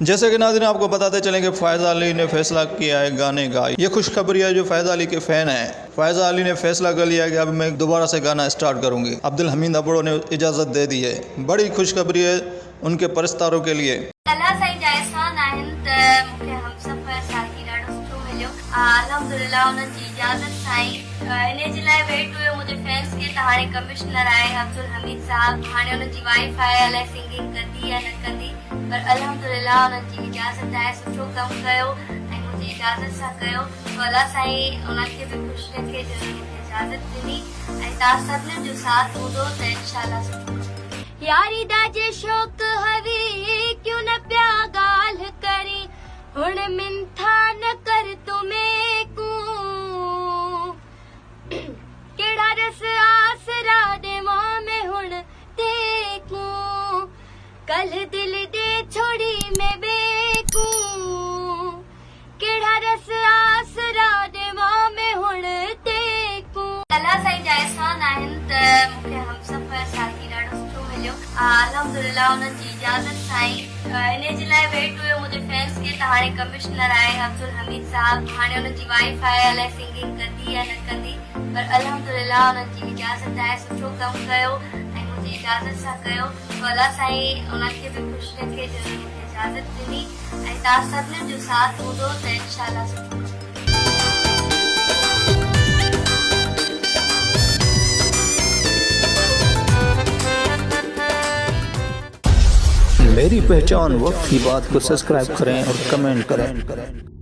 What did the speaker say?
जैसे कि नाज़रीन आपको बताते चलें कि फ़ायज़ अली ने फ़ैसला किया है गाने का। ये खुशखबरी है जो फ़ायज़ अली के फ़ैन हैं। फ़ायज़ अली ने फ़ैसला कर लिया है कि अब मैं दोबारा से गाना स्टार्ट करूँगी। अब्दुल हमीद अबड़ो ने इजाज़त दे दी है। बड़ी खुशखबरी है उनके परस्तारों के लिए। अल्हम्दुलिल्लाह उन्हनि जी इजाज़त साईं इन जे लाइ वेट हुयो मुंहिंजे फैंस खे त हाणे कमिश्नर आहे अब्दुल हमीद साहब। हाणे उन्हनि जी वाइफ आहे, अलाए सिंगिंग कंदी या न कंदी, पर अल्हम्दुलिल्लाह उन्हनि जी इजाज़त आहे। सुठो कमु कयो ऐं मुंहिंजी इजाज़त सां कयो तो अल्लाह साईं उन्हनि खे बि ख़ुशि रखे जो मूंखे इजाज़त ॾिनी ऐं तव्हां सभिनी जो साथ हूंदो त इंशाअल्लाह सुठो। यारी दा जे शौक़ हवी क्यों न पिया ॻाल्हि करी हुण मिंथा न कर तुम्हें को केड़ा रस आसरा दे में हुण देखू कल दिल दे छोड़ी में बेकू केड़ा रस आसरा दे में हुण देखू। अल्लाह साईं जा एहसान आहिनि त मूंखे हमसफ़र साथी ॾाढो सुठो मिलियो। अल्हम्दुलिल्लाह उन्हनि जी इजाज़त साईं इन जे लाइ वेट हुयो मुंहिंजे फैंस खे त हाणे कमिश्नर आहे अब्दुल हमीद साहब। हाणे उन्हनि जी वाइफ आहे, अलाए सिंगिंग कंदी या न कंदी, पर अल्हम्दुलिल्लाह उन्हनि जी इजाज़त आहे। सुठो कमु कयो ऐं मुंहिंजी इजाज़त सां कयो तो अल्लाह साईं उन्हनि खे बि ख़ुशि रखे जो मूंखे इजाज़त ॾिनी ऐं तव्हां सभिनी जो साथ हूंदो त इंशाअल्लाह सुठो। मेरी पहचान वक्त की बात को सब्सक्राइब करें और कमेंट करें।